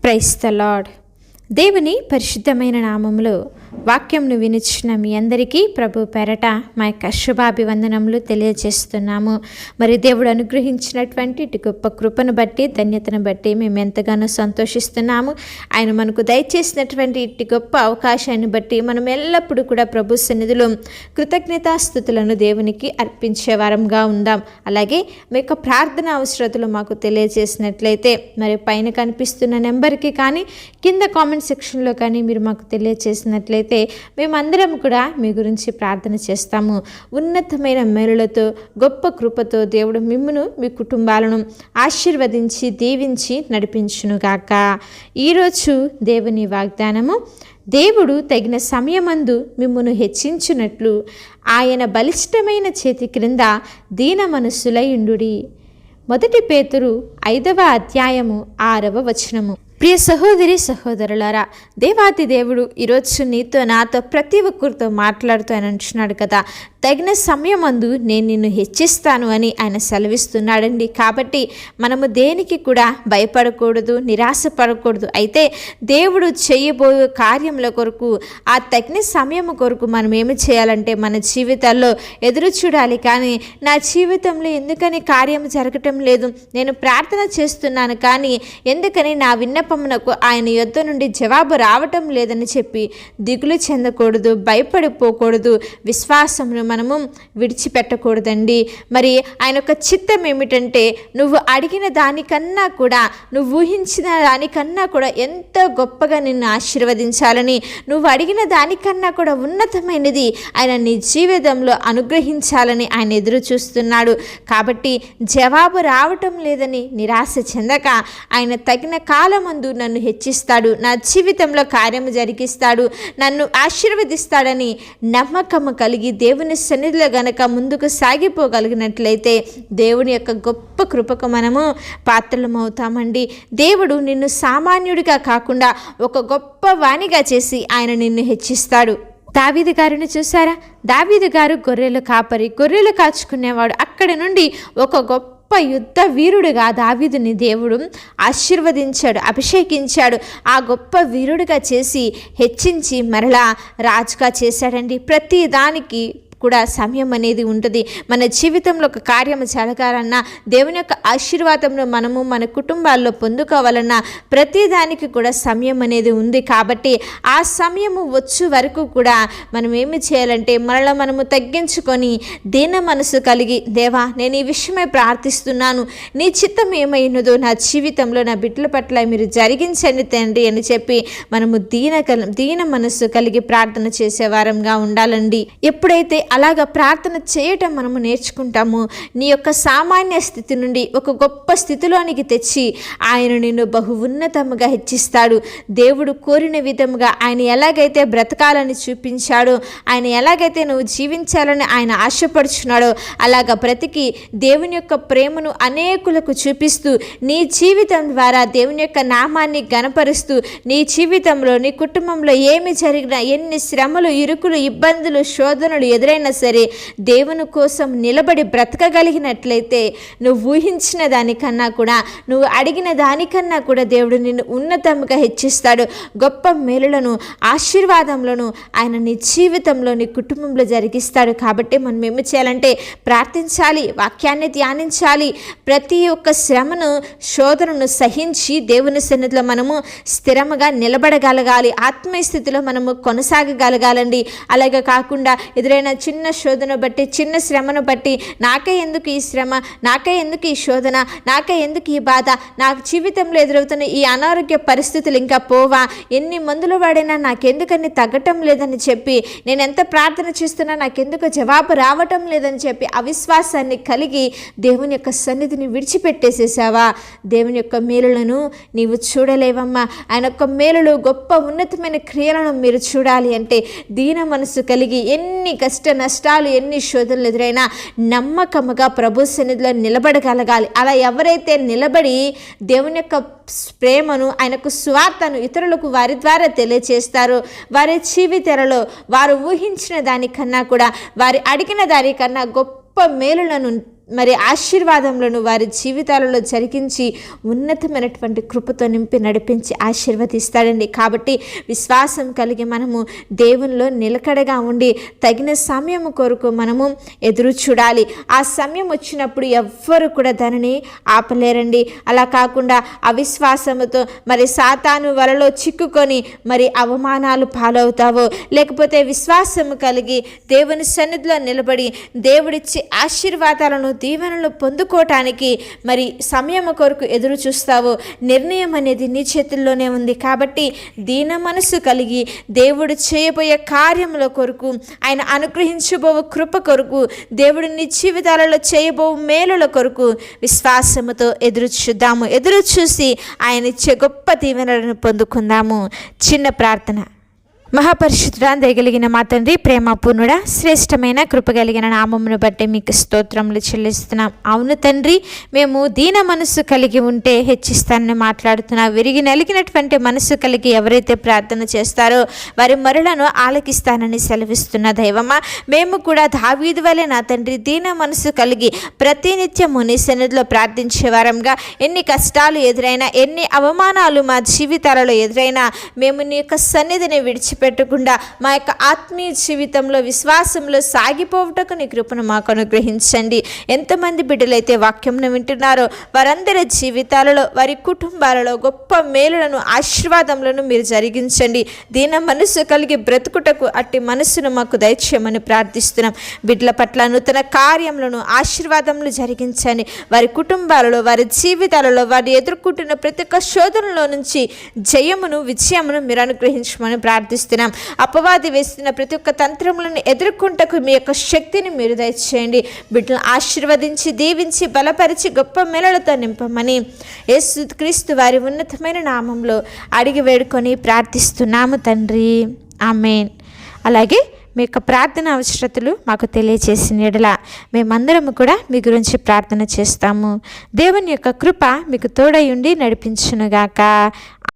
Praise the lord. దేవుని పరిశుద్ధమైన నామములో వాక్యంను వినిచిన మీ అందరికీ ప్రభు పేరట మా యొక్క శుభాభివందనములు తెలియజేస్తున్నాము. మరి దేవుడు అనుగ్రహించినటువంటి ఇటు గొప్ప కృపను బట్టి, ధన్యతను బట్టి మేము ఎంతగానో సంతోషిస్తున్నాము. ఆయన మనకు దయచేసినటువంటి ఇటు గొప్ప అవకాశాన్ని బట్టి మనం ఎల్లప్పుడూ కూడా ప్రభు సన్నిధిలో కృతజ్ఞతాస్తుతులను దేవునికి అర్పించే వారంగా ఉందాం. అలాగే మీ యొక్క ప్రార్థన అవసరతలు మాకు తెలియజేసినట్లయితే మరి పైన కనిపిస్తున్న నెంబర్కి కానీ కింద కామెంట్ సెక్షన్లో కానీ మీరు మాకు తెలియజేసినట్లయితే మేమందరం కూడా మీ గురించి ప్రార్థన చేస్తాము. ఉన్నతమైన మేలులతో, గొప్ప కృపతో దేవుడు మిమ్మును, మీ కుటుంబాలను ఆశీర్వదించి దీవించి నడిపించునుగాక. ఈరోజు దేవుని వాగ్దానము: దేవుడు తగిన సమయమందు మిమ్మును హెచ్చించునట్లు ఆయన బలిష్టమైన చేతి క్రింద దీన మనస్సులయుండుడి. 1 పేతురు 5వ అధ్యాయము 6వ వచనము. ప్రియ సహోదరి సహోదరులారా, దేవాతి దేవుడు ఈరోజు నీతో, నాతో, ప్రతి ఒక్కరితో మాట్లాడుతూ ఆయన అంటున్నాడు కదా, తగిన సమయమందు నేను నిన్ను హెచ్చిస్తాను అని ఆయన సెలవిస్తున్నాడండి. కాబట్టి మనము దేనికి కూడా భయపడకూడదు, నిరాశపడకూడదు. అయితే దేవుడు చేయబోయే కార్యముల కొరకు, ఆ తగిన సమయం కొరకు మనం ఏమి చేయాలంటే మన జీవితాల్లో ఎదురు చూడాలి. కానీ నా జీవితంలో ఎందుకని కార్యం జరగటం లేదు, నేను ప్రార్థన చేస్తున్నాను కానీ ఎందుకని నా విన్నపమునకు ఆయన యొద్ద నుండి జవాబు రావటం లేదని చెప్పి దిగులు చెందకూడదు, భయపడిపోకూడదు. విశ్వాసమును మనము విడిచిపెట్టకూడదండి. మరి ఆయన యొక్క చిత్తం ఏమిటంటే, నువ్వు అడిగిన దానికన్నా కూడా, నువ్వు ఊహించిన దానికన్నా కూడా ఎంతో గొప్పగా నిన్ను ఆశీర్వదించాలని, నువ్వు అడిగిన దానికన్నా కూడా ఉన్నతమైనది ఆయన నీ జీవితంలో అనుగ్రహించాలని ఆయన ఎదురు చూస్తున్నాడు. కాబట్టి జవాబు రావటం లేదని నిరాశ చెందక, ఆయన తగిన కాలమందు నన్ను హెచ్చిస్తాడు, నా జీవితంలో కార్యము జరిగిస్తాడు, నన్ను ఆశీర్వదిస్తాడని నమ్మకము కలిగి దేవుని సన్నిధిలో గనక ముందుకు సాగిపోగలిగినట్లయితే దేవుని యొక్క గొప్ప కృపకు మనము పాత్రలమవుతామండి. దేవుడు నిన్ను సామాన్యుడిగా కాకుండా ఒక గొప్ప వాణిగా చేసి ఆయన నిన్ను హెచ్చిస్తాడు. దావీదు గారిని చూసారా? దావీదు గారు గొర్రెలు కాపరి, గొర్రెలు కాచుకునేవాడు. అక్కడి నుండి ఒక గొప్ప యుద్ధ వీరుడుగా దావీదుని దేవుడు ఆశీర్వదించాడు, అభిషేకించాడు. ఆ గొప్ప వీరుడిగా చేసి హెచ్చించి మరలా రాజుగా చేశాడండి. ప్రతి దానికి కూడా సమయం అనేది ఉంటుంది. మన జీవితంలో ఒక కార్యము జరగాలన్నా, దేవుని యొక్క ఆశీర్వాదంలో మనము మన కుటుంబాల్లో పొందుకోవాలన్నా ప్రతిదానికి కూడా సమయం అనేది ఉంది. కాబట్టి ఆ సమయము వచ్చే వరకు కూడా మనం ఏమి చేయాలంటే మనము తగ్గించుకొని దీన మనసు కలిగి, దేవా నేను ఈ విషయమై ప్రార్థిస్తున్నాను, నీ చిత్తం ఏమైనదో నా జీవితంలో నా బిడ్డల పట్ల మీరు జరిగించండి తండ్రి అని చెప్పి మనము దీన మనసు కలిగి ప్రార్థన చేసే వారంగా ఉండాలండి. ఎప్పుడైతే అలాగా ప్రార్థన చేయటం మనము నేర్చుకుంటాము, నీ యొక్క సామాన్య స్థితి నుండి ఒక గొప్ప స్థితిలోనికి తెచ్చి ఆయన నిన్ను బహు ఉన్నతముగా హెచ్చిస్తాడు. దేవుడు కోరిన విధముగా ఆయన ఎలాగైతే బ్రతకాలని చూపించాడో, ఆయన ఎలాగైతే నువ్వు జీవించాలని ఆయన ఆశపడుచున్నాడో అలాగా బ్రతికి దేవుని యొక్క ప్రేమను అనేకులకు చూపిస్తూ, నీ జీవితం ద్వారా దేవుని యొక్క నామాన్ని గణపరుస్తూ, నీ జీవితంలో, నీ కుటుంబంలో ఏమి జరిగినా, ఎన్ని శ్రమలు, ఇరుకులు, ఇబ్బందులు, శోధనలు ఎదురైనా సరే దేవుని కోసం నిలబడి బ్రతకగలిగినట్లయితే నువ్వు ఊహించిన దానికన్నా కూడా, నువ్వు అడిగిన దానికన్నా కూడా దేవుడు నిన్ను ఉన్నతంగా హెచ్చిస్తాడు. గొప్ప మేలులను, ఆశీర్వాదములను ఆయన నీ జీవితంలో, నీ కుటుంబంలో జరిగిస్తాడు. కాబట్టి మనం ఏమి చేయాలంటే ప్రార్థించాలి, వాక్యాన్ని ధ్యానించాలి. ప్రతి ఒక్క శ్రమను, శోధనను సహించి దేవుని సన్నిధిలో మనము స్థిరముగా నిలబడగలగాలి. ఆత్మీయ స్థితిలో మనము కొనసాగగలగాలండి. అలాగే కాకుండా ఎదురైన చిన్న శోధన బట్టి, చిన్న శ్రమను బట్టి, నాకే ఎందుకు ఈ శ్రమ, నాకే ఎందుకు ఈ శోధన, నాకే ఎందుకు ఈ బాధ, నాకు జీవితంలో ఎదురవుతున్న ఈ అనారోగ్య పరిస్థితులు ఇంకా పోవా, ఎన్ని మందులు వాడినా నాకెందుకని తగ్గటం లేదని చెప్పి, నేను ఎంత ప్రార్థన చేస్తున్నా నాకెందుకు జవాబు రావటం లేదని చెప్పి అవిశ్వాసాన్ని కలిగి దేవుని యొక్క సన్నిధిని విడిచిపెట్టేసేసావా? దేవుని యొక్క మేలులను నీవు చూడలేవమ్మా. ఆయన యొక్క మేలులు, గొప్ప ఉన్నతమైన క్రియలను మీరు చూడాలి అంటే దీన మనసు కలిగి, ఎన్ని కష్ట నష్టాలు, ఎన్ని శోధనలు ఎదురైనా నమ్మకముగా ప్రభు సన్నిధిలో నిలబడగలగాలి. అలా ఎవరైతే నిలబడి దేవుని యొక్క ప్రేమను, ఆయనకు స్వార్థను ఇతరులకు వారి ద్వారా తెలియచేస్తారో, వారి జీవితాలలో వారు ఊహించిన దానికన్నా కూడా, వారి అడిగిన దానికన్నా గొప్ప మేలులను మరి ఆశీర్వాదములను వారి జీవితాలలో జరిగించి ఉన్నతమైనటువంటి కృపతో నింపి నడిపించి ఆశీర్వదిస్తాడండి. కాబట్టి విశ్వాసం కలిగి మనము దేవునిలో నిలకడగా ఉండి తగిన సమయం కొరకు మనము ఎదురు చూడాలి. ఆ సమయం వచ్చినప్పుడు ఎవ్వరు కూడా దానిని ఆపలేరండి. అలా కాకుండా అవిశ్వాసముతో మరి సాతాను వలలో చిక్కుకొని మరి అవమానాలు పాలవుతావో, లేకపోతే విశ్వాసము కలిగి దేవుని సన్నిధిలో నిలబడి దేవుడిచ్చే ఆశీర్వాదాలను దీవెనలు పొందుకోవటానికి మరి సమయం కొరకు ఎదురు చూస్తావో, నిర్ణయం అనేది నీ చేతుల్లోనే ఉంది. కాబట్టి దీన మనసు కలిగి దేవుడు చేయబోయే కార్యముల కొరకు, ఆయన అనుగ్రహించబో కృప కొరకు, దేవుడు నీ జీవితాలలో చేయబో మేలుల కొరకు విశ్వాసముతో ఎదురు చూద్దాము. ఎదురు చూసి ఆయన ఇచ్చే గొప్ప దీవెనలను పొందుకుందాము. చిన్న ప్రార్థన. మహాపరిశుద్ధుడా, దయగలిగిన మా తండ్రి, ప్రేమపూర్ణుడా, శ్రేష్టమైన కృపగలిగిన నామమును బట్టి మీకు స్తోత్రములు చెల్లిస్తున్నాం. అవును తండ్రి, మేము దీన మనసు కలిగి ఉంటే హెచ్చిస్తానని మాట్లాడుతున్నాం. విరిగి నలిగినటువంటి మనసు కలిగి ఎవరైతే ప్రార్థన చేస్తారో వారి మొరలను ఆలకిస్తానని సెలవిస్తున్న దైవమా, మేము కూడా దావీదు వలె నా తండ్రి దీన మనసు కలిగి ప్రతినిత్యము నీ సన్నిధిలో ప్రార్థించే వారంగా, ఎన్ని కష్టాలు ఎదురైనా, ఎన్ని అవమానాలు మా జీవితాలలో ఎదురైనా మేము నీ యొక్క సన్నిధిని విడిచిపెట్టకుండా మా యొక్క ఆత్మీయ జీవితంలో విశ్వాసంలో సాగిపోవటకు నీ కృపను మాకు అనుగ్రహించండి. ఎంతమంది బిడ్డలైతే వాక్యంను వింటున్నారో వారందరి జీవితాలలో, వారి కుటుంబాలలో గొప్ప మేలులను, ఆశీర్వాదములను మీరు జరిగించండి. దీన మనసు కలిగి బ్రతుకుటకు అట్టి మనసును మాకు దయచేయమని ప్రార్థిస్తున్నాం. బిడ్డల పట్ల నూతన కార్యములను, ఆశీర్వాదములు జరిగించండి. వారి కుటుంబాలలో, వారి జీవితాలలో వారు ఎదుర్కొంటున్న ప్రతి ఒక్క శోధనలో నుంచి జయమును, విజయమును మీరు అనుగ్రహించమని ప్రార్థిస్తున్నాం. అపవాది వేస్తున్న ప్రతి ఒక్క తంత్రములను ఎదుర్కొంటకు మీ యొక్క శక్తిని మీరు దయచేయండి. బిడ్డలను ఆశీర్వదించి, దీవించి, బలపరిచి గొప్ప మేలులతో నింపమని యేసుక్రీస్తు వారి ఉన్నతమైన నామంలో అడిగి వేడుకొని ప్రార్థిస్తున్నాము తండ్రి. ఆమేన్. అలాగే మీ యొక్క ప్రార్థన అవసరతలు మాకు తెలియజేసిన యెడల మేమందరము కూడా మీ గురించి ప్రార్థన చేస్తాము. దేవుని యొక్క కృప మీకు తోడై ఉండి నడిపించునుగాక.